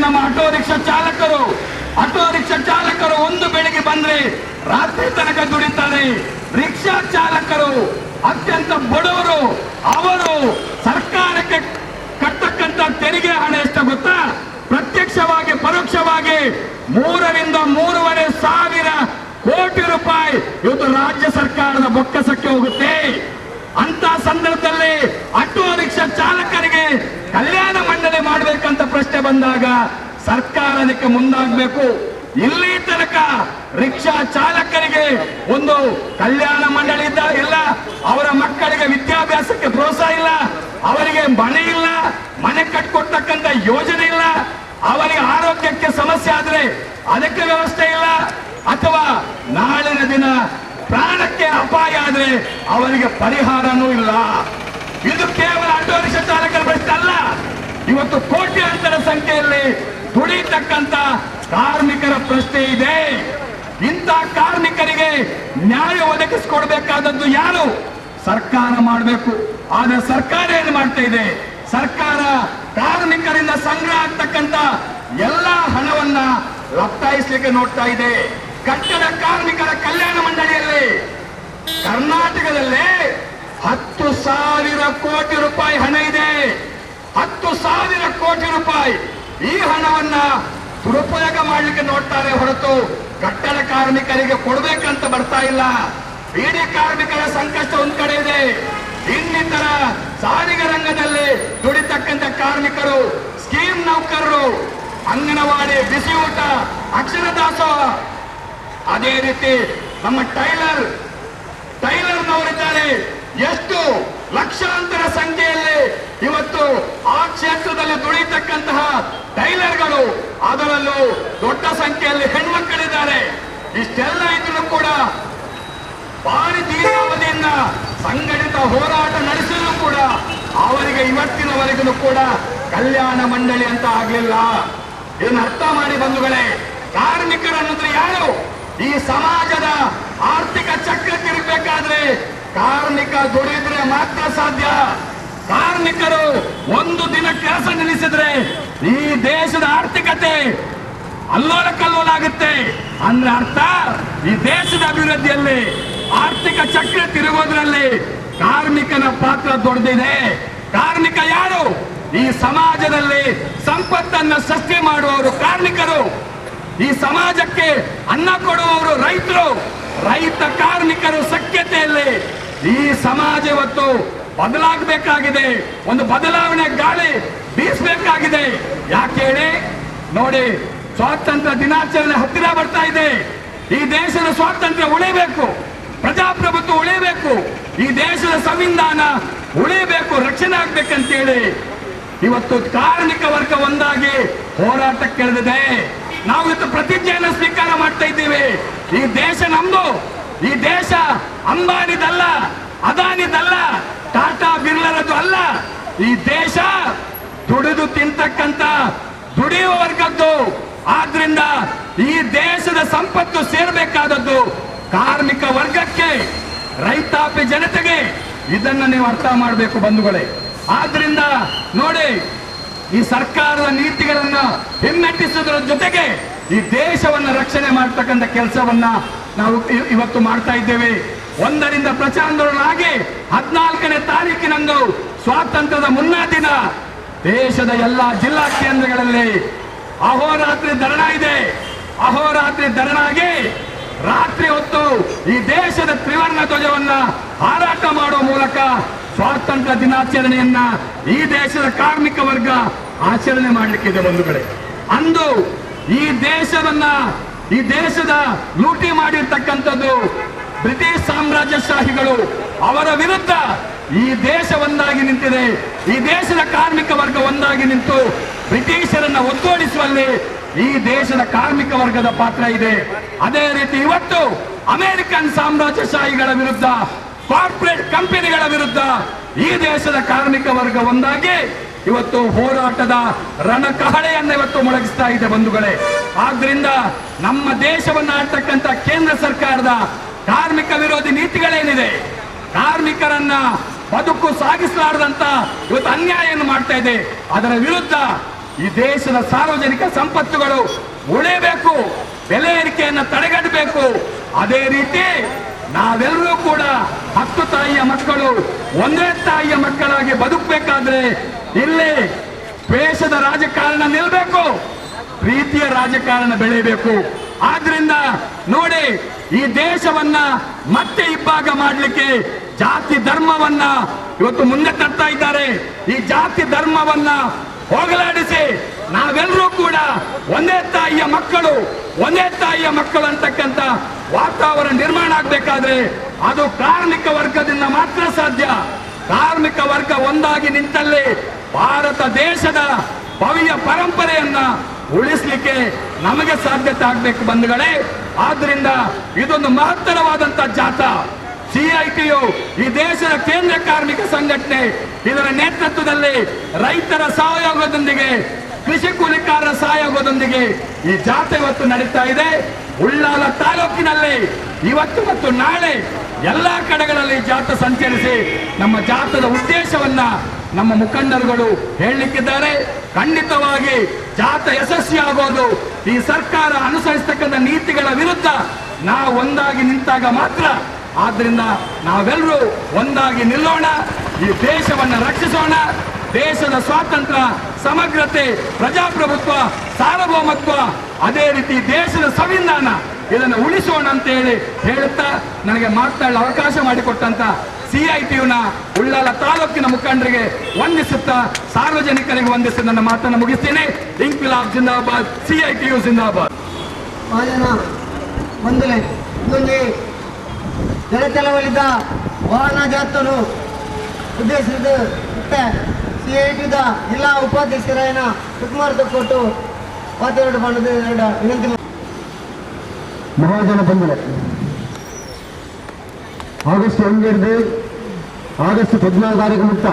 ನಮ್ಮ auto rickshaw ಚಾಲಕರು ಒಂದು ಬೆಳಿಗ್ಗೆ ಬಂದ್ರೆ ರಾತ್ರಿ ತನಕ ದುಡಿತಾರೆ. ರಿಕ್ಷಾ ಚಾಲಕರು ಅತ್ಯಂತ ಬಡವರು. ಅವರು ಸರ್ಕಾರಕ್ಕೆ ಕಟ್ಟಕ್ಕಂತ ತೆರಿಗೆ ಹಣ ಎಷ್ಟು ಗೊತ್ತಾ? ಪ್ರತ್ಯಕ್ಷವಾಗಿ ಪರೋಕ್ಷವಾಗಿ 3ರಿಂದ 3.5 ಸಾವಿರ ಕೋಟಿ ರೂಪಾಯಿ ಇವತ್ತು ರಾಜ್ಯ ಸರ್ಕಾರದ ಬೊಕ್ಕಸಕ್ಕೆ ಹೋಗುತ್ತೆ. ಅಂತ ಸಂದರ್ಭದಲ್ಲಿ ಆಟೋ ರಿಕ್ಷಾ ಚಾಲಕರಿಗೆ ಕಲ್ಯಾಣ ಮಂಡಳಿ ಮಾಡಬೇಕಂತ ಪ್ರಶ್ನೆ ಬಂದಾಗ ಸರ್ಕಾರ ಅದಕ್ಕೆ ಮುಂದಾಗಬೇಕು. ಇಲ್ಲಿ ತನಕ ರಿಕ್ಷಾ ಚಾಲಕರಿಗೆ ಒಂದು ಕಲ್ಯಾಣ ಮಂಡಳಿ ಇಲ್ಲ, ಅವರ ಮಕ್ಕಳಿಗೆ ವಿದ್ಯಾಭ್ಯಾಸಕ್ಕೆ ಪ್ರೋತ್ಸಾಹ ಇಲ್ಲ, ಅವರಿಗೆ ಮನೆ ಇಲ್ಲ, ಮನೆ ಕಟ್ಕೊಡ್ತಕ್ಕಂಥ ಯೋಜನೆ ಇಲ್ಲ, ಅವರಿಗೆ ಆರೋಗ್ಯಕ್ಕೆ ಸಮಸ್ಯೆ ಆದ್ರೆ ಅದಕ್ಕೆ ವ್ಯವಸ್ಥೆ ಇಲ್ಲ, ಅಥವಾ ನಾಳಿನ ದಿನ ಪ್ರಾಣಕ್ಕೆ ಅಪಾಯ ಆದ್ರೆ ಅವರಿಗೆ ಪರಿಹಾರನೂ ಇಲ್ಲ. ಇದು ಕೇವಲ ಆಟೋ ರಿಕ್ಷಾ ಚಾಲಕರ ಪ್ರಶ್ನೆ ಅಲ್ಲ. ಇವತ್ತು ಕೋಟ್ಯಾಂತರ ಸಂಖ್ಯೆಯಲ್ಲಿ ದುಡಿತಕ್ಕಂತ ಕಾರ್ಮಿಕರ ಪ್ರಶ್ನೆ ಇದೆ. ಇಂಥ ಕಾರ್ಮಿಕರಿಗೆ ನ್ಯಾಯ ಒದಗಿಸಿಕೊಡ್ಬೇಕಾದದ್ದು ಯಾರು? ಸರ್ಕಾರ ಮಾಡಬೇಕು. ಆದ್ರೆ ಸರ್ಕಾರ ಏನು ಮಾಡ್ತಾ ಇದೆ? ಸರ್ಕಾರ ಕಾರ್ಮಿಕರಿಂದ ಸಂಗ್ರಹ ಆಗ್ತಕ್ಕಂತ ಎಲ್ಲಾ ಹಣವನ್ನ ಲಪ್ತಾಯಿಸಲಿಕ್ಕೆ ನೋಡ್ತಾ ಇದೆ. ಕಟ್ಟಡ ಕಾರ್ಮಿಕರ ಕಲ್ಯಾಣ ಮಂಡಳಿಯಲ್ಲಿ ಕರ್ನಾಟಕದಲ್ಲೇ 10,000 ಕೋಟಿ ರೂಪಾಯಿ ಹಣ ಇದೆ. 10,000 ಕೋಟಿ ರೂಪಾಯಿ. ಈ ಹಣವನ್ನ ದುರುಪಯೋಗ ಮಾಡಲಿಕ್ಕೆ ನೋಡ್ತಾರೆ ಹೊರತು ಕಟ್ಟಡ ಕಾರ್ಮಿಕರಿಗೆ ಕೊಡಬೇಕಂತ ಬರ್ತಾ ಇಲ್ಲ. ಬೀಡಿ ಕಾರ್ಮಿಕರ ಸಂಕಷ್ಟ ಒಂದ್ ಕಡೆ ಇದೆ. ಇನ್ನಿತರ ಸಾರಿಗೆ ರಂಗದಲ್ಲಿ ದುಡಿತಕ್ಕಂಥ ಕಾರ್ಮಿಕರು, ಸ್ಕೀಮ್ ನೌಕರರು, ಅಂಗನವಾಡಿ, ಬಿಸಿ ಊಟ, ಅಕ್ಷರ ದಾಸೋಹ, ಅದೇ ರೀತಿ ನಮ್ಮ ಟೈಲರ್ನವರಿದ್ದಾರೆ. ಎಷ್ಟು ಲಕ್ಷಾಂತರ ಸಂಖ್ಯೆಯಲ್ಲಿ ಇವತ್ತು ಆ ಕ್ಷೇತ್ರದಲ್ಲಿ ದುಡಿತಕ್ಕಂತಹ ಟೈಲರ್ಗಳು, ಅದರಲ್ಲೂ ದೊಡ್ಡ ಸಂಖ್ಯೆಯಲ್ಲಿ ಹೆಣ್ಮಕ್ಕಳಿದ್ದಾರೆ. ಇಷ್ಟೆಲ್ಲ ಇದ್ರೂ ಕೂಡ ಭಾರಿ ದೀರ್ಘಾವಧಿಯಿಂದ ಸಂಘಟಿತ ಹೋರಾಟ ನಡೆಸಿದ್ರು ಕೂಡ ಅವರಿಗೆ ಇವತ್ತಿನವರೆಗೂ ಕೂಡ ಕಲ್ಯಾಣ ಮಂಡಳಿ ಅಂತ ಆಗ್ಲಿಲ್ಲ. ಇದನ್ನು ಅರ್ಥ ಮಾಡಿ ಬಂಧುಗಳೇ, ಕಾರ್ಮಿಕರನ್ನಂದ್ರೆ ಯಾರು? ಈ ಸಮಾಜದ ಆರ್ಥಿಕ ಚಕ್ರ ತಿರುಗಬೇಕಾದ್ರೆ ಕಾರ್ಮಿಕ ದುಡಿದ್ರೆ ಮಾತ್ರ ಸಾಧ್ಯ. ಕಾರ್ಮಿಕರು ಒಂದು ದಿನ ಕೆಲಸ ನಿಲ್ಲಿಸಿದ್ರೆ ಈ ದೇಶದ ಆರ್ಥಿಕತೆ ಅಲ್ಲೋಲ ಕಲ್ಲೋಲ ಆಗುತ್ತೆ. ಅಂದ್ರೆ ಅರ್ಥ, ಈ ದೇಶದ ಅಭಿವೃದ್ಧಿಯಲ್ಲಿ ಆರ್ಥಿಕ ಚಕ್ರ ತಿರುಗೋದ್ರಲ್ಲಿ ಕಾರ್ಮಿಕನ ಪಾತ್ರ ದೊಡ್ಡದಿದೆ. ಕಾರ್ಮಿಕ ಯಾರು? ಈ ಸಮಾಜದಲ್ಲಿ ಸಂಪತ್ತನ್ನ ಸೃಷ್ಟಿ ಮಾಡುವವರು ಕಾರ್ಮಿಕರು. ಈ ಸಮಾಜಕ್ಕೆ ಅನ್ನ ಕೊಡುವವರು ರೈತರು. ರೈತ ಕಾರ್ಮಿಕರು ಸಖ್ಯತೆಯಲ್ಲಿ ಈ ಸಮಾಜ ಇವತ್ತು ಬದಲಾಗಬೇಕಾಗಿದೆ. ಒಂದು ಬದಲಾವಣೆ ಗಾಳಿ ಬೀಸಬೇಕಾಗಿದೆ. ಯಾಕೆ ಹೇಳಿ ನೋಡಿ, ಸ್ವಾತಂತ್ರ್ಯ ದಿನಾಚರಣೆ ಹತ್ತಿರ ಬರ್ತಾ ಇದೆ. ಈ ದೇಶದ ಸ್ವಾತಂತ್ರ್ಯ ಉಳಿಬೇಕು, ಪ್ರಜಾಪ್ರಭುತ್ವ ಉಳಿಬೇಕು, ಈ ದೇಶದ ಸಂವಿಧಾನ ಉಳಿಬೇಕು, ರಕ್ಷಣೆ ಆಗ್ಬೇಕಂತೇಳಿ ಇವತ್ತು ಕಾರ್ಮಿಕ ವರ್ಗ ಒಂದಾಗಿ ಹೋರಾಟಕ್ಕೆ ಇಳಿದಿದೆ. ನಾವು ಇವತ್ತು ಪ್ರತಿಜ್ಞೆಯನ್ನು ಸ್ವೀಕಾರ ಮಾಡ್ತಾ ಇದ್ದೀವಿ. ಈ ದೇಶ ನಮ್ದು. ಈ ದೇಶ ಅಂಬಾನಿದಲ್ಲ, ಅದಾನಿದಲ್ಲ, ಟಾಟಾ ಬಿರ್ಲರದ್ದು ಅಲ್ಲ. ಈ ದೇಶ ದುಡಿದು ತಿಂತಕ್ಕಂತ ದುಡಿಯುವ ವರ್ಗದ್ದು. ಆದ್ರಿಂದ ಈ ದೇಶದ ಸಂಪತ್ತು ಸೇರಬೇಕಾದದ್ದು ಕಾರ್ಮಿಕ ವರ್ಗಕ್ಕೆ, ರೈತಾಪಿ ಜನತೆಗೆ. ಇದನ್ನ ನೀವು ಅರ್ಥ ಮಾಡಬೇಕು ಬಂಧುಗಳೇ. ಆದ್ರಿಂದ ನೋಡಿ, ಈ ಸರ್ಕಾರದ ನೀತಿಗಳನ್ನ ಹಿಮ್ಮೆಟ್ಟಿಸುವುದರ ಜೊತೆಗೆ ಈ ದೇಶವನ್ನ ರಕ್ಷಣೆ ಮಾಡತಕ್ಕಂಥ ಕೆಲಸವನ್ನ ನಾವು ಇವತ್ತು ಮಾಡ್ತಾ ಇದ್ದೇವೆ. 1ರಿಂದ ಪ್ರಚಾರಾಂದೋಲನ ಆಗಿ 14ನೇ ತಾರೀಕಿನಂದು ಸ್ವಾತಂತ್ರ್ಯದ ಮುನ್ನಾ ದಿನ ದೇಶದ ಎಲ್ಲಾ ಜಿಲ್ಲಾ ಕೇಂದ್ರಗಳಲ್ಲಿ ಅಹೋರಾತ್ರಿ ಧರಣಿ ಇದೆ. ಅಹೋರಾತ್ರಿ ಧರಣಾಗಿ ರಾತ್ರಿ ಹೊತ್ತು ಈ ದೇಶದ ತ್ರಿವರ್ಣ ಧ್ವಜವನ್ನ ಹಾರಾಟ ಮಾಡುವ ಮೂಲಕ ಸ್ವಾತಂತ್ರ್ಯ ದಿನಾಚರಣೆಯನ್ನ ಈ ದೇಶದ ಕಾರ್ಮಿಕ ವರ್ಗ ಆಚರಣೆ ಮಾಡಲಿಕ್ಕಿದೆ ಬಂಧುಗಳೇ. ಅಂದು ಈ ದೇಶದ ಲೂಟಿ ಮಾಡಿರ್ತಕ್ಕಂಥದ್ದು ಬ್ರಿಟಿಷ್ ಸಾಮ್ರಾಜ್ಯಶಾಹಿಗಳು. ಅವರ ವಿರುದ್ಧ ಈ ದೇಶ ಒಂದಾಗಿ ನಿಂತಿದೆ. ಈ ದೇಶದ ಕಾರ್ಮಿಕ ವರ್ಗ ಒಂದಾಗಿ ನಿಂತು ಬ್ರಿಟಿಷರನ್ನ ಒತ್ತೋಡಿಸುವಲ್ಲಿ ಈ ದೇಶದ ಕಾರ್ಮಿಕ ವರ್ಗದ ಪಾತ್ರ ಇದೆ. ಅದೇ ರೀತಿ ಇವತ್ತು ಅಮೆರಿಕನ್ ಸಾಮ್ರಾಜ್ಯಶಾಹಿಗಳ ವಿರುದ್ಧ, ಕಾರ್ಪೊರೇಟ್ ಕಂಪನಿಗಳ ವಿರುದ್ಧ ಈ ದೇಶದ ಕಾರ್ಮಿಕ ವರ್ಗ ಒಂದಾಗಿ ಇವತ್ತು ಹೋರಾಟದ ರಣಕಹಳೆಯನ್ನು ಇವತ್ತು ಮೊಳಗಿಸ್ತಾ ಇದೆ ಬಂಧುಗಳೇ. ಆದ್ರಿಂದ ನಮ್ಮ ದೇಶವನ್ನು ಆಳ್ತಕ್ಕಂಥ ಕೇಂದ್ರ ಸರ್ಕಾರದ ಕಾರ್ಮಿಕ ವಿರೋಧಿ ನೀತಿಗಳೇನಿದೆ, ಕಾರ್ಮಿಕರನ್ನ ಬದುಕು ಸಾಗಿಸಲಾರದಂತ ಇವತ್ತು ಅನ್ಯಾಯವನ್ನು ಮಾಡ್ತಾ ಇದೆ. ಅದರ ವಿರುದ್ಧ ಈ ದೇಶದ ಸಾರ್ವಜನಿಕ ಸಂಪತ್ತುಗಳು ಉಳಿಬೇಕು, ಬೆಲೆ ಏರಿಕೆಯನ್ನು ತಡೆಗಟ್ಟಬೇಕು. ಅದೇ ರೀತಿ ನಾವೆಲ್ಲರೂ ಕೂಡ 10 ತಾಯಿಯ ಮಕ್ಕಳು ಒಂದೇ ತಾಯಿಯ ಮಕ್ಕಳಾಗಿ ಬದುಕಬೇಕಾದ್ರೆ ಇಲ್ಲಿ ದ್ವೇಷದ ರಾಜಕಾರಣ ನಿಲ್ಲಬೇಕು, ಪ್ರೀತಿಯ ರಾಜಕಾರಣ ಬೆಳೆಯಬೇಕು. ಆದ್ರಿಂದ ನೋಡಿ, ಈ ದೇಶವನ್ನ ಮತ್ತೆ ಇಬ್ಬಾಗ ಮಾಡಲಿಕ್ಕೆ ಜಾತಿ ಧರ್ಮವನ್ನ ಇವತ್ತು ಮುಂದೆ ತರ್ತಾ ಇದ್ದಾರೆ. ಈ ಜಾತಿ ಧರ್ಮವನ್ನ ಹೋಗಲಾಡಿಸಿ ನಾವೆಲ್ಲರೂ ಕೂಡ ಒಂದೇ ತಾಯಿಯ ಮಕ್ಕಳು ಅಂತಕ್ಕಂಥ ವಾತಾವರಣ ನಿರ್ಮಾಣ ಆಗ್ಬೇಕಾದ್ರೆ ಅದು ಕಾರ್ಮಿಕ ವರ್ಗದಿಂದ ಮಾತ್ರ ಸಾಧ್ಯ. ಕಾರ್ಮಿಕ ವರ್ಗ ಒಂದಾಗಿ ನಿಂತಲ್ಲಿ ಭಾರತ ದೇಶದ ಭವ್ಯ ಪರಂಪರೆಯನ್ನ ಉಳಿಸಲಿಕ್ಕೆ ನಮಗೆ ಸಾಧ್ಯತೆ ಆಗ್ಬೇಕು ಬಂಧುಗಳೇ. ಆದ್ರಿಂದ ಇದೊಂದು ಮಹತ್ತರವಾದಂತ ಜಾಥಾ. CITU ಈ ದೇಶದ ಕೇಂದ್ರ ಕಾರ್ಮಿಕ ಸಂಘಟನೆ, ಇದರ ನೇತೃತ್ವದಲ್ಲಿ ರೈತರ ಸಹಯೋಗದೊಂದಿಗೆ, ಕೃಷಿ ಕೂಲಿಕಾರರ ಸಹಯೋಗದೊಂದಿಗೆ ಈ ಜಾಥಾ ಇವತ್ತು ನಡೀತಾ ಇದೆ. ಉಳ್ಳಾಲ ತಾಲೂಕಿನಲ್ಲಿ ಇವತ್ತು ಮತ್ತು ನಾಳೆ ಎಲ್ಲಾ ಕಡೆಗಳಲ್ಲಿ ಜಾಥಾ ಸಂಚರಿಸಿ ನಮ್ಮ ಜಾಥಾದ ಉದ್ದೇಶವನ್ನ ನಮ್ಮ ಮುಖಂಡರುಗಳು ಹೇಳಲಿಕ್ಕಿದ್ದಾರೆ. ಖಂಡಿತವಾಗಿ ಜಾಥಾ ಯಶಸ್ವಿ ಆಗೋದು ಈ ಸರ್ಕಾರ ಅನುಸರಿಸತಕ್ಕಂಥ ನೀತಿಗಳ ವಿರುದ್ಧ ನಾವು ಒಂದಾಗಿ ನಿಂತಾಗ ಮಾತ್ರ. ಆದ್ರಿಂದ ನಾವೆಲ್ಲರೂ ಒಂದಾಗಿ ನಿಲ್ಲೋಣ, ಈ ದೇಶವನ್ನ ರಕ್ಷಿಸೋಣ. ದೇಶದ ಸ್ವಾತಂತ್ರ್ಯ, ಸಮಗ್ರತೆ, ಪ್ರಜಾಪ್ರಭುತ್ವ, ಸಾರ್ವಭೌಮತ್ವ, ಅದೇ ರೀತಿ ದೇಶದ ಸಂವಿಧಾನ ಇದನ್ನು ಉಳಿಸೋಣ ಅಂತ ಹೇಳುತ್ತಾ ನನಗೆ ಮಾತನಾಡಲು ಅವಕಾಶ ಮಾಡಿಕೊಟ್ಟಂತ CITUನ ಉಳ್ಳಾಲ ತಾಲೂಕಿನ ಮುಖಂಡರಿಗೆ ವಂದಿಸುತ್ತಾ, ಸಾರ್ವಜನಿಕರಿಗೆ ವಂದಿಸಿ ನನ್ನ ಮಾತನ್ನು ಮುಗಿಸ್ತೇನೆ. ಇಂಕ್ವಿಲಾಬ್ ಜಿಂದಾಬಾದ್, CITU ಜಿಂದಾಬಾದ್. ಒಂದಲೇ ಜನಚಲವಳಿದ ವಾಹನ ಜಾಥನು ಉದ್ದೇಶಿಸಿದ CITUದ ಜಿಲ್ಲಾ ಉಪಾಧ್ಯಕ್ಷರಾಯನ ಸುಕುಮಾರ್ ಕೊಟ್ಟು ಮಾತಾಡು ಮಾಡದ ವಿನಂತಿ. ಮಹಾಜನ ಬಂಧುಗಳೇ, ಆಗಸ್ಟ್ 1 ಆಗಸ್ಟ್ 14 ಮುಕ್ತ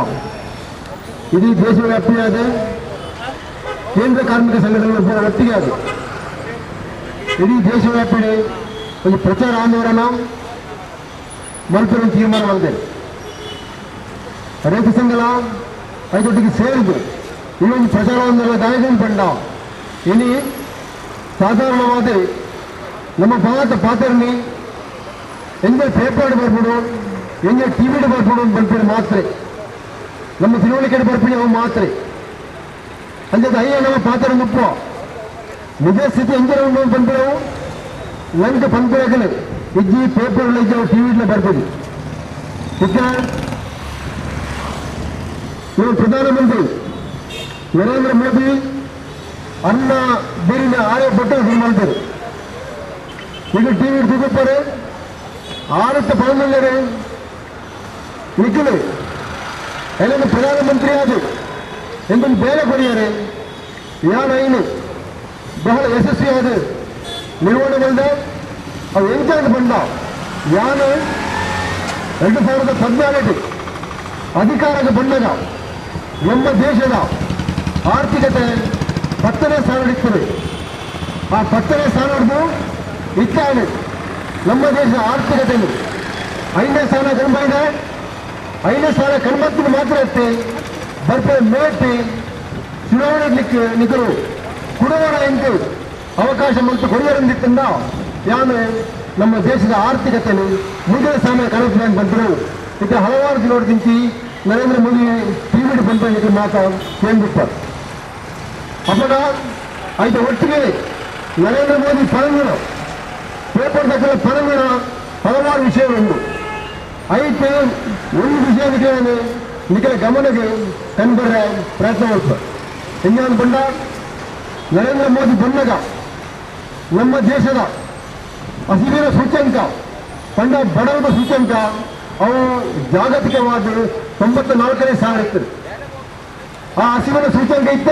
ಇಡೀ ದೇಶವ್ಯಾಪಿಯಾದ ಕೇಂದ್ರ ಕಾರ್ಮಿಕ ಸಂಘಟನೆಗಳು ಒಟ್ಟಿಗೆ ಅದು ಇಡೀ ದೇಶವ್ಯಾಪಿ ಒಂದು ಪ್ರಚಾರ ಆಂದೋಲನ ಮಲ್ಪೆ ತೀರ್ಮಾನ ಮಾಡಿದೆ. ರೈತ ಸಂಘಗಳ ಐದೊಟ್ಟಿಗೆ ಸೇರಿದ್ದು ಈ ಒಂದು ಪ್ರಚಾರ ಆಂದೋಲನ ಗಾಯನ ಪಂಡ ಇನಿ ಸಾಧಾರಣವಾದ ನಮ್ಮ ಭಾರತ ಪಾತ್ರನಿ ಎಂಜೆ ಪೇಪರ್ ಬರ್ಬಿಡು, ಎಂಜೆ ಟಿವಿಡ್ ಬರ್ಬಿಡು ಅಂತ ಬಂದ್ಬಿಡು ಮಾತ್ರ ನಮ್ಮ ತಿಳುವಳಿಕೆ ಬರ್ಬಿಡಿ ಅವು ಮಾತ್ರ ಅಂಜದ ಅಯ್ಯ ನಮ್ಮ ಪಾತ್ರ ಮುಪ್ಪ ನಿಜ ಸ್ಥಿತಿ ಎಂಜೆ ಉಂಡು ಬಂದ್ಬಿಡವು ಲಂಚ ಪಂಪಗಳು ಇಜ್ಜಿ ಪೇಪರ್ ಇಜ್ಜಿ ಅವು ಟಿವಿಡ್ಲ ಬರ್ಬೋದು. ಈಗ ಇವರು ಪ್ರಧಾನಮಂತ್ರಿ ನರೇಂದ್ರ ಮೋದಿ ಅನ್ನ ಬೇರಿನ ಆರೇ ಬಟ್ಟೆ ಮಾಡ್ತಾರೆ. ಈಗ ಟಿವಿ ತಿರುಗುತ್ತಾರೆ 6-11 ನಿಖಿಲು ಎಲ್ಲೊಂದು ಪ್ರಧಾನಮಂತ್ರಿ ಆದ ಎಂದೊಂದು ಬೇರೆ ಕೊಡಿಯಾರೆ ಯಾನ ಐನು ಬಹಳ ಯಶಸ್ವಿಯಾದ ನಿರ್ವಹಣೆ ಬಂದ ಅವು ಎಂಚಾಂತ ಬಂದ ಯಾನ 2014 ಅಧಿಕಾರಕ್ಕೆ ಬಂದಾಗ ನಮ್ಮ ದೇಶದ ಆರ್ಥಿಕತೆ 10ನೇ ಸ್ಥಾನ ಹಿಡಿತದೆ. ಆ 10ನೇ ಸ್ಥಾನ ಹಿಡಿದು ಇತ್ತಾನೆ ನಮ್ಮ ದೇಶದ ಆರ್ಥಿಕತೆಯನ್ನು 5ನೇ ಸ್ಥಾನ ಕಣ್ಬೈದೆ. 5ನೇ ಸ್ಥಾನ ಕಣ್ಮತ್ತಿನ ಮಾತ್ರ ಇತ್ತೆ ಬರ್ಪೆ ಮೇಟಿ ಚುನಾವಣೆ ನಿಖರು ಕುಡುವರ ಎಂದು ಅವಕಾಶ ಮತ್ತು ಕೊಡುವರೆಂದಿತ್ತಂದ ಯಾನು ನಮ್ಮ ದೇಶದ ಆರ್ಥಿಕತೆಯನ್ನು ಮುಂದಿನ ಸ್ಥಾನ ಕಳಿಸ್ಬೇಕು ಬಂದರು. ಈಗ ಹಲವಾರು ದಿನೋಡಿಂಚಿ ನರೇಂದ್ರ ಮೋದಿ ಟಿವಿಡ್ ಬಂದ ಮಾತಾ ಕೇಳ್ಬಿಡ್ತಾರೆ. ಅವಾಗ ಆಯ್ತು ಒಟ್ಟಿಗೆ ನರೇಂದ್ರ ಮೋದಿ ಪರಂಗಿನ ಪೇಪರ್ ತಕ್ಕ ಪರಂಗಿನ ಹಲವಾರು ವಿಷಯಗಳು ಐತೆ. ಒಂದು ವಿಷಯ ನಿಖರ ಗಮನಕ್ಕೆ ಕಂಡುಬರ ಪ್ರಯತ್ನ ಮಾಡ್ತಾರೆ. ಹೆಂಗೆ ಬಂದ ನರೇಂದ್ರ ಮೋದಿ ಬಂದಾಗ ನಮ್ಮ ದೇಶದ ಹಸಿವಿನ ಸೂಚ್ಯಂಕ ಕಂಡ ಬಡವರ ಸೂಚ್ಯಂಕ ಅವು ಜಾಗತಿಕವಾದ 94ನೇ ಸ್ಥಾನ ಇರ್ತದೆ. ಆ ಹಸಿವಿನ ಸೂಚ್ಯಂಕ ಇತ್ತ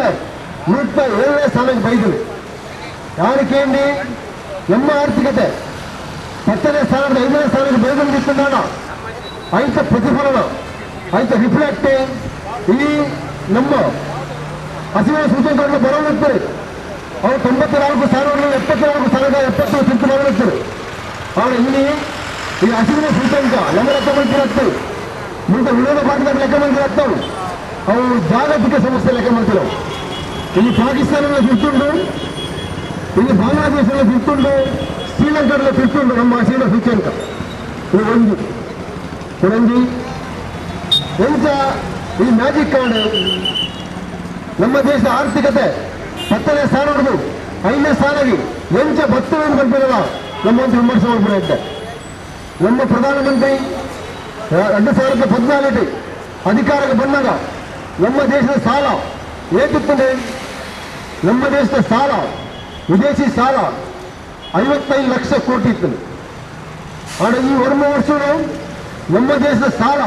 107ನೇ ಸ್ಥಾನಕ್ಕೆ ಬೈದರು. ಯಾರಿಗೆ ನಮ್ಮ ಆರ್ಥಿಕತೆ 10ನೇ ಸ್ಥಾನದ 5ನೇ ಸ್ಥಾನಕ್ಕೆ ಬೈದಂದಿತ್ತಂದಾಡ ಐತ ಪ್ರತಿಫಲನ ಐತ ರಿಫ್ಲೆಕ್ಟ್ ಈ ನಮ್ಮ ಹಸಿವಿನ ಸೂಚ್ಯಂಕವನ್ನು ಬರೋದಿರ್ತಾರೆ. ಅವರು 94 ಸ್ಥಾನವನ್ನು 74 ಸ್ಥಾನದ 70 ತಿಂತು ಮಾಡಿರ್ತಾರೆ. ಆದರೆ ಇಲ್ಲಿ ಈ ಹಸಿವಿನ ಸೂಚ್ಯಂಕ ನಮ್ಮ ಲೆಕ್ಕ ಮಾಡ್ತಿರತ್ತವೆ, ಮುಂದೆ ವಿರೋಧ ಪಾಠದಾಗ ಲೆಕ್ಕ ಮಾಡ್ತಿರತ್ತವು. ಅವು ಜಾಗತಿಕ ಸಮಸ್ಯೆ ಲೆಕ್ಕ ಮಾಡ್ತಿರವು. ఇది పాకిస్తాన్లో తిడుతుండు, ఇది బంగ్లాదేశ్లో తిడుతుండు, ಶ್ರೀಲಂಕಾದಲ್ಲಿ ತಿಳ್ಕೊಂಡು ನಮ್ಮ ಆಸೆಯ ಸೂಚಂಕ ಇದು ಒಂದು ಎಂತ ಈ ಮ್ಯಾಜಿಕ್ ಕಾರ್ಡ್ ನಮ್ಮ ದೇಶದ ಆರ್ಥಿಕತೆ 10ನೇ ಸ್ಥಾನ ಹೊಡೆದು 5ನೇ ಸ್ಥಾನಕ್ಕೆ ಎಂಚ ಬತ್ತವನ್ನು ಬಂದಿರಲ್ಲ ನಮ್ಮೊಂದು ವಿಮರ್ಶೆ ಮಾಡ್ಬಿಡುತ್ತೆ. ನಮ್ಮ ಪ್ರಧಾನಮಂತ್ರಿ 2014 ಅಧಿಕಾರಕ್ಕೆ ಬಂದಾಗ ನಮ್ಮ ದೇಶದ ಸಾಲ ಏಕಿತ್ತದೆ. ನಮ್ಮ ದೇಶದ ಸಾಲ ವಿದೇಶಿ ಸಾಲ 55 ಲಕ್ಷ ಕೋಟಿ ಇತ್ತು. ಆದರೆ ಈ 1 ವರ್ಷ ನಮ್ಮ ದೇಶದ ಸಾಲ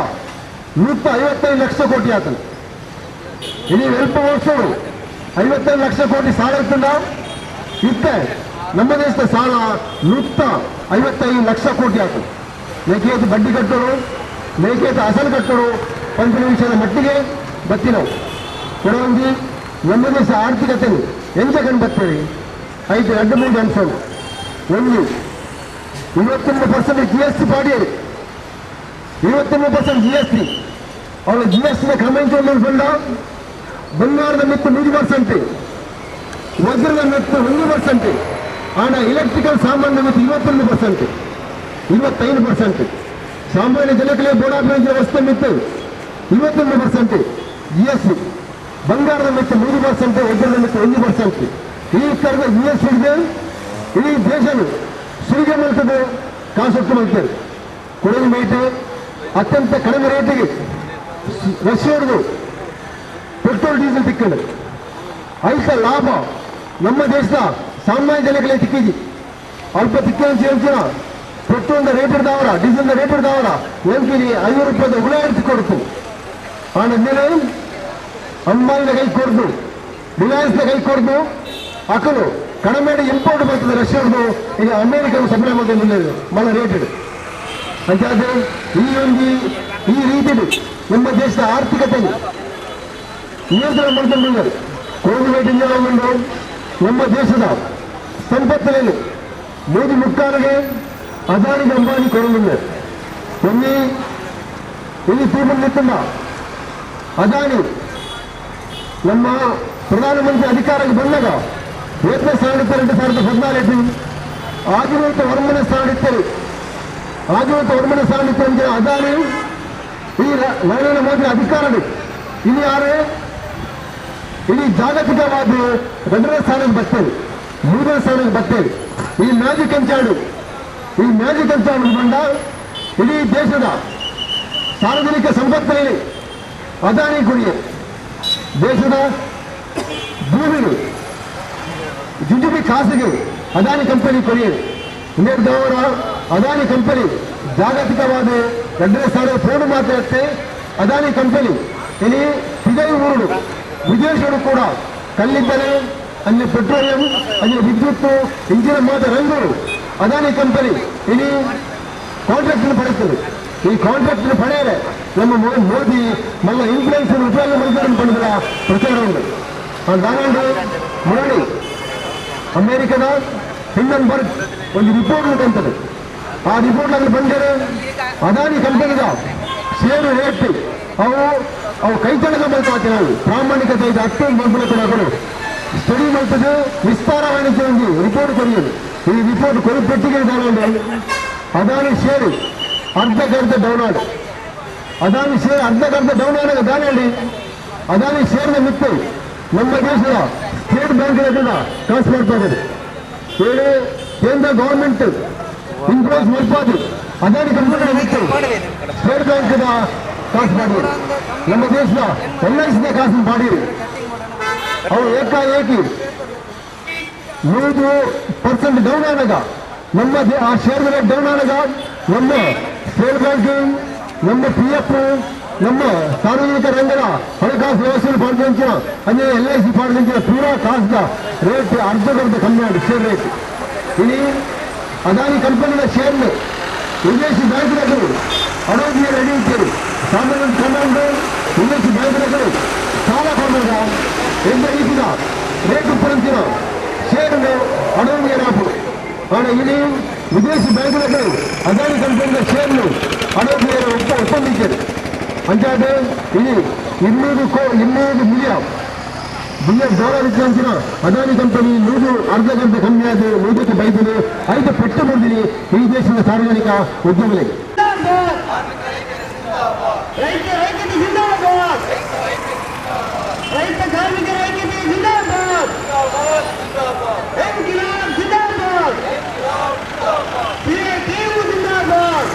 155 ಲಕ್ಷ ಕೋಟಿ ಆತನು. ಇಡೀ 2 ವರ್ಷ 55 ಲಕ್ಷ ಕೋಟಿ ಸಾಲ ಇತ್ತಲ್ಲ, ಇತ್ತೆ ನಮ್ಮ ದೇಶದ ಸಾಲ 155 ಲಕ್ಷ ಕೋಟಿ ಆತನು. ಮೇಕೇತು ಬಡ್ಡಿ ಕಟ್ಟೋರು, ಮೇಕೇತು ಅಸಲು ಕಟ್ಟೋರು 5 ನಿಮಿಷದ ಮಟ್ಟಿಗೆ ಬತ್ತಿನವು ಕೆಲವೊಂದು ನಮ್ಮ ದೇಶ ಆರ್ಥಿಕತೆ ಎಂತ ಕಂಡು ಬರ್ತೇವೆ. 2-3 ಅಂಶಗಳು. ಒಂದು 21% GST ಪಾಡಿಯರು, 21% GST. ಅವಳು GST ಕ್ರಮಿಂಚೊಂದು ಬಂದ ಬಂಗಾರದ ಮಿತ್ತು 100%, ವಜ್ರದ ಮಿತ್ತು 1%, ಆಡ ಎಲೆಕ್ಟ್ರಿಕಲ್ ಸಾಮಾನ್ಯ ಮಿತ್ತು 21%, 25%. ಸಾಮಾನ್ಯ ಜನಗಳಿಗೆ ಬೋಡಾಭಿವೃದ್ಧಿ ವ್ಯವಸ್ಥೆ ಮಿತ್ತು 21% GST. ಬಂಗಾರದ ಮಿತ್ತು 100%, ವಜ್ರದ ಮಿತ್ತು 1%. ಈ ಥರದ GST ಹಿಡಿದು ಇಡೀ ದೇಶನು ಸುರಿಗೆ ಮಲ್ತದೆ, ಕಾಸೊಟ್ಟು ಮಲ್ತದೆ. ಕೊಡಗು ಮೇಟೆ ಅತ್ಯಂತ ಕಡಿಮೆ ರೇಟಿಗೆ ರಷ್ಯಾದು ಪೆಟ್ರೋಲ್ ಡೀಸೆಲ್ ತಿಕ್ಕೊಂಡು ಐತ ಲಾಭ ನಮ್ಮ ದೇಶದ ಸಾಮಾನ್ಯ ಜನಗಳೇ ತಿಕ್ಕಿಜಿ. ಅಲ್ಪ ತಿಕ್ಕಂಚಿ ಹೇಳ್ತೀನ ಪೆಟ್ರೋಲ್ದ ರೇಟ್ ಇಡ್ದಾವರ, ಡೀಸೆಲ್ದ ರೇಟ್ ಇಡ್ದಾವರ ಎಂಕಿರಿ 5 ರೂಪಾಯಿದ ಉಳಿಯಾಡಿಸಿ ಕೊಡ್ತು. ಆಮೇಲೆ ಅಂಬಾನಿನ ಕೈ ಕೊಡ್ದು, ರಿಲಯನ್ಸ್ನ ಕೈ ಕೊಡ್ದು ಅಕಲು ಕಡಿಮೆ ಇಂಪೋರ್ಟ್ ಬರ್ತದೆ ರಷ್ಯಾದು. ಈಗ ಅಮೇರಿಕಾವು ಸಪ್ಲೈ ಮಾಡ್ಕೊಂಡು ಮಳ ರೇಟ್ ಇಡು ಅಂತಾದ್ರೆ ಈ ರೀತಿ ನಮ್ಮ ದೇಶದ ಆರ್ಥಿಕತೆ ನಿಯಂತ್ರಣ ಮಾಡ್ಕೊಂಡು ಕೋವಿಡ್ ಇಂದು ನಮ್ಮ ದೇಶದ ಸಂಪತ್ತಿನಲ್ಲಿ 3/4 ಅದಾನಿಗೆ ಅಂಬಾನಿ ಕೊಡುವುದಿಲ್ಲ. ಒಮ್ಮೆ ಇಲ್ಲಿ ತೀರ್ಮಾನಿಸುತ್ತಿಲ್ಲ ಅದಾನಿ ನಮ್ಮ ಪ್ರಧಾನಮಂತ್ರಿ ಅಧಿಕಾರಕ್ಕೆ ಬಂದಾಗ 7ನೇ ಸ್ಥಾನ 2014 ಆಗಿರುವಂಥ ಹೊರಮನೆ ಸ್ಥಾನ ಇತ್ತರು. ಹೊರಮನೆ ಸ್ಥಾನ ಇತ್ತು ಅದಾನಿ ಈ ನರೇಂದ್ರ ಮೋದಿ ಅಧಿಕಾರ ಇಲ್ಲಿ ಯಾರೇ ಇಡೀ ಜಾಗತಿಕವಾದ 2ನೇ ಸ್ಥಾನಕ್ಕೆ ಬರ್ತೇವೆ, 3ನೇ ಸ್ಥಾನಕ್ಕೆ ಬರ್ತೇವೆ. ಈ ಮ್ಯಾಜಿಕ್ ಅಂಚಾಡು ಬಂದ ಇಡೀ ದೇಶದ ಸಾರ್ವಜನಿಕ ಸಂಪತ್ತಿನಲ್ಲಿ ಅದಾನಿ ಕುರಿಯೇ ದೇಶದ ಭೂಮಿಗಳು ಜುಜುಬಿ ಖಾಸಗಿ ಅದಾನಿ ಕಂಪನಿ ಕೊರಿಯರು ಇನ್ನೆರಡವರ ಅದಾನಿ ಕಂಪನಿ ಜಾಗತಿಕವಾದ 2ನೇ ಸ್ಥಾನ ಫೋನ್ ಮಾತ್ರತ್ತೆ. ಅದಾನಿ ಕಂಪನಿ ಇಲ್ಲಿ ಇದೇ ಊರು ವಿದೇಶಗಳು ಕೂಡ ಕಲ್ಲಿದ್ದಲೆ, ಅಲ್ಲಿ ಪೆಟ್ರೋಲಿಯಂ, ಅಲ್ಲಿ ವಿದ್ಯುತ್, ಇಂಜಿನ ಮಾತ್ರ ರಂಗಗಳು ಅದಾನಿ ಕಂಪನಿ ಇಲ್ಲಿ ಕಾಂಟ್ರಾಕ್ಟ್ ಪಡೆಯುತ್ತದೆ. ಈ ಕಾಂಟ್ರಾಕ್ಟ್ ಪಡೆಯಲೆ ನಮ್ಮ ಮೋದಿ ನಮ್ಮ ಇನ್ಫ್ಲೂಯೆನ್ಸ್ ಉಪಯೋಗ ಮಾಡಿದ ಪ್ರಚಾರ ಉಂಟು. ದಾನಂಡು ಮುರಳಿ ಅಮೇರಿಕದ ಹಿಂಡನ್ಬರ್ಗ್ ಒಂದು ರಿಪೋರ್ಟ್ ಉಂಟಂತದೆ. ಆ ರಿಪೋರ್ಟ್ ಅಲ್ಲಿ ಬಂದರೆ ಅದಾನಿ ಕಂಪನಿದ ಷೇರು ರೇಟ್ ಅವು ಕೈತನಕ ಮಾಡ್ತಾರೆ. ನಾವು ಪ್ರಾಮಾಣಿಕತೆ ಇದು ಅಷ್ಟೊಂದು ಬಂಧುಗಳು ಸ್ಟಡಿ ಮಾಡ್ತದೆ, ವಿಸ್ತಾರವಾಗಿ ಒಂದು ರಿಪೋರ್ಟ್ ಕೊರಿಯೋದು. ಈ ರಿಪೋರ್ಟ್ ಕೊರಿಪೆಟ್ಟಿಗೆ ದಾನಂಡು ಅದಾನಿ ಷೇರು ಅರ್ಧಕ್ಕರ್ಧ ಡೌನ್ ಆಡ, ಅದಾನಿ ಷೇರ್ ಅರ್ಧಕ್ಕರ್ಧ ಡೌನ್ ಆದಾಗ ದಾನಂಡಿ ಅದಾನಿ ಷೇರ್ನ ಮಿತ್ತು ನಮ್ಮ ದೇಶದ ಸ್ಟೇಟ್ ಬ್ಯಾಂಕ್ಗಳಿಂದ ಕಾಸು ಮಾಡ್ತಾ ಇದ್ದಾರೆ. ಹೇಳಿ ಕೇಂದ್ರ ಗವರ್ಮೆಂಟ್ ಇನ್ಫ್ಲೂಯೆನ್ಸ್ ಮಾಡ್ಬಾರ್ದು. ಅದಾನಿ ಕಂಪನಿ ಮಿತ್ತು ಸ್ಟೇಟ್ ಬ್ಯಾಂಕ್ದ ಕಾಸು ಮಾಡಿದ್ರು, ನಮ್ಮ ದೇಶದ LICದ ಕಾಸು ಮಾಡಿದ್ರು. ಅವು ಏಕಾಏಕಿ 100% ಡೌನ್ ಆದಾಗ ನಮ್ಮ ಆ ಶೇರ್ ರೇಟ್ ಡೌನ್ ಆದಾಗ ನಮ್ಮ ಸ್ಟೇಟ್ ಬ್ಯಾಂಕಿಂಗ್, ನಮ್ಮ PF, ನಮ್ಮ ಸಾರ್ವಜನಿಕ ರಂಗದ ಹಣಕಾಸು ವ್ಯವಸ್ಥೆ ಪಾಲ್ಗೊಂಡಿನ ಅಂದರೆ LIC ಪಾಲ್ಗೊಂಡಿನ ಪೂರಾ ಕಾಸದ ರೇಟ್ ಅರ್ಧಕ್ಕರ್ಧ ಕಮ್ಮಿ ಆಗಿದೆ ಶೇರ್ ರೇಟ್. ಇಲ್ಲಿ ಅದಾನಿ ಕಂಪನಿಯ ಶೇರ್ನ ವಿದೇಶಿ ಬ್ಯಾಂಕ್ಗಳು ಅಡೋದಿಯ ರೆಡಿ ಇದ್ದೀರಿ. ಸಾಮಾನ್ಯ ಕಮಾಂಡು ವಿದೇಶಿ ಬ್ಯಾಂಕ್ಗಳು ಸಾಲ ಕೊಂಡಾಗ ಎಂದ ರೀತಿಯ ರೇಟ್ ಉಪರಂತಿನ ಶೇರ್ನು ಅಡೋದಿಯ ರಾಪು ಆಗ ಇಲ್ಲಿ ವಿದೇಶಿ ಬ್ಯಾಂಕ್ಗಳು ಅದಾನಿ ಕಂಪನಿಯ ಶೇರ್ನು ಅಡೋದಿಯ ಒಪ್ಪಂದಿದ್ದಾರೆ. ಅಂತಾದ್ರೆ ಇಲ್ಲಿ 200 ಮಿಲಿಯನ್ బిఎస్ ద్వారా విక్రయించిన అదాని కంపెనీ 100 అర్ధ గంట కమ్మి అది 100కి బయటలు 5 పెట్టుబడిని ఈ దేశದ ಸಾರ್ವಜನಿಕ ಉದ್ಯಮಗಳಿಗೆ ರೈತ ಕಾರ್ಮಿಕರ ಐಕ್ಯತೆ ಜಿಂದಾಬಾದ್ ಇನ್ಕಿಲಾಬ್ ಜಿಂದಾಬಾದ್ ಸಿಎಟಿಯು ಜಿಂದಾಬಾದ್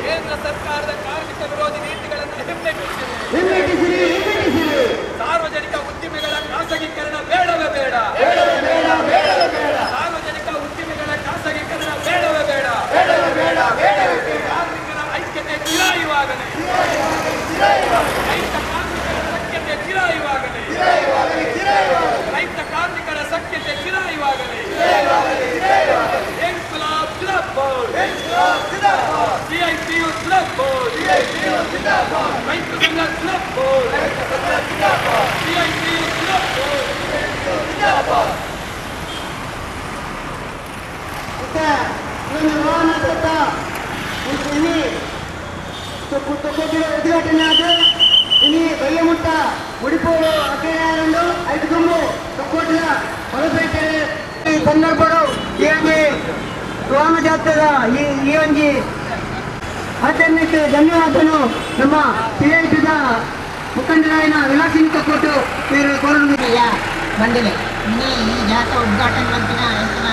ಕೇಂದ್ರ ಸರ್ಕಾರದ ಕಾರ್ಮಿಕ ವಿರೋಧಿ ನೀತಿಗಳನ್ನು ಹಿಮ್ಮೆಟ್ಟಿಸಿರಿ ಸಾರ್ವಜನಿಕ ಉದ್ದಿಮೆಗಳ ಖಾಸಗೀಕರಣ ಬೇಡವೇ ಬೇಡ ಸಾರ್ವಜನಿಕ ಉದ್ದಿಮೆಗಳ ಖಾಸಗೀಕರಣ ಬೇಡವೇ ಬೇಡ ಕಾರ್ಮಿಕರ ಐಕ್ಯತೆ ಚಿರಾಯುವಾಗಲಿ ರೈತ ಕಾರ್ಮಿಕರ ಸಖ್ಯತೆ ಚಿರಾಯುವಾಗಲಿ ರೈತ ಕಾರ್ಮಿಕರ ಸಖ್ಯತೆ ಚಿರಾಯುವಾಗಲಿ ಇನ್ಕ್ಲಾಬ್ ಜಿಂದಾಬಾದ್ ಸಿಐಟಿಯು ಜಿಂದಾಬಾದ್ ರೈತ ಸಂಘ ಜಿಂದಾಬಾದ್ ಸಿಐಟಿಯು ಜಿಂದಾಬಾದ್ ಮತ್ತೆ ನನ್ನ ವಾಹನ ಸತ್ತ ಇನಿ ತೊಕ್ಕೊಟ್ಟಿರೋ ಉದ್ಘಾಟನೆ ಆದ ಇನಿ ಬಯ್ಯಮುಟ್ಟ ಉಡಿಪೋಡು ಅಕ್ಕಯ್ಯಂಡು 5 ಕೊಂಬು ತೊಕ್ಕೊಟ್ಟಿನ ಹೊರಪೇಟೆ ಈ ಸಂದರ್ಭಗಳು ಈ ಒಂಜಿ ವಾಹನ ಜಾತ್ರೆದ ಈ ಒಂಜಿ ಆಚರಣೆಗೆ ಧನ್ಯವಾದನು ನಮ್ಮ ಸಿಐಟಿದ ಮುಖಂಡರಾಯನ ವಿಲಾಸಿನಿ ಕೊಟ್ಟು ಕೋರಣಿಯ ಬಂದಿದೆ ಇನ್ನೇ ಈ ಜಾತ್ರೆ ಉದ್ಘಾಟನೆ ಬಂದಿನ ಎಂಚಿನ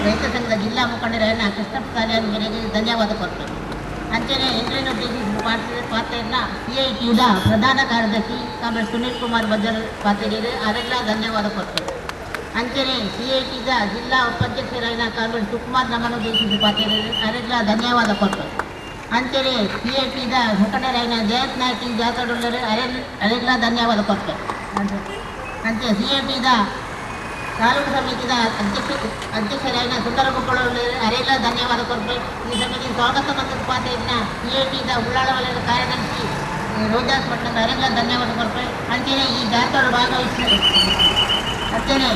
ರೈತ ಸಂಘದ ಜಿಲ್ಲಾ ಮುಖಂಡರಾಯನ ಕೃಷ್ಣಪ್ಪ ಸಾಲಿಯವರಿಗೆ ಧನ್ಯವಾದ ಕೊಡ್ತೇನೆ ಅಂಚನೆ ಇಂದ್ರನ ಉದ್ದೇಶಿಸಿದ ಪಾತ್ರೆಯನ್ನ ಸಿಐಟಿಯುದ ಪ್ರಧಾನ ಕಾರ್ಯದರ್ಶಿ ಕಾಮ್ರೇಡ್ ಸುನೀಲ್ ಕುಮಾರ್ ಬಜ್ಜರ್ ಪಾತ್ರೆಗೆ ಅವರೆಲ್ಲ ಧನ್ಯವಾದ ಕೊಡ್ತೇನೆ ಅಂಚನೆ ಸಿಐಟಿದ ಜಿಲ್ಲಾ ಉಪಾಧ್ಯಕ್ಷರಾಯನ ಕಾಮ್ರೇಡ್ ಸುಕುಮಾರ್ ನಮ್ಮನ್ನು ಉದ್ದೇಶಿಸಿದ ಪಾತ್ರೆಗೆ ಅವರೆಲ್ಲ ಧನ್ಯವಾದ ಕೊಡ್ತೇನೆ ಅಂಚನೆ ಸಿಐಟಿದ ಮುಖಂಡರಾಯನ ಜಯತ್ ನಾಯಕ್ ಜಾತ್ರೆಯುಳ್ಳರು ಅವರೆಲ್ಲ ಧನ್ಯವಾದ ಕೊಡ್ತೇನೆ ಅಂತೆ ಸಿಐಟಿದ ತಾಲೂಕು ಸಮಿತಿದ ಅಧ್ಯಕ್ಷರಾಯನ ಸುಂದರಗೊಪ್ಪಳು ಅವರೆಲ್ಲ ಧನ್ಯವಾದ ಕೊಡ್ಬೇಕು ಈ ಸಮಿತಿ ಸ್ವಾಗತ ಮತ್ತು ಉಪಾಧ್ಯಕ್ಷನ ಸಿಐಟಿದ ಉಳ್ಳಾಳ ವಲಯದ ಕಾರ್ಯದರ್ಶಿ ರೋಜಾಸ್ ಪಟ್ಟಣ ಅವರೆಲ್ಲ ಧನ್ಯವಾದ ಕೊಡ್ಬೇಕು ಅಂಚನೆ ಈ ಜಾತ್ರೆ ಭಾಗವಹಿಸಿದರು ಅಂಚನೆ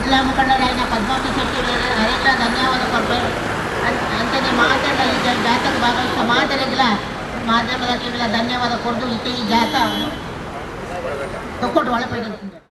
ಜಿಲ್ಲಾ ಮುಖಂಡರಾಯನ ಪದ್ಮಾವತಿ ಶೆಟ್ಟಿ ಅವರೆಲ್ಲ ಧನ್ಯವಾದ ಕೊಡ್ಬೇಕು ಅಂಚನೆ ಮಾತೆಲ್ಲ ಈ ಜಾತ್ರೆಗೆ ಭಾಗವಹಿಸಿದ ಮಾತೆಲ್ಲ ಮಾಧ್ಯಮದಕ್ಕೆಲ್ಲ ಧನ್ಯವಾದ ಕೊಟ್ಟು ಈ ಜಾತ್ರೆ ತೊಕ್ಕೊಟ್ಟು ಒಳಪಡಿಸಿದ್ದಾರೆ.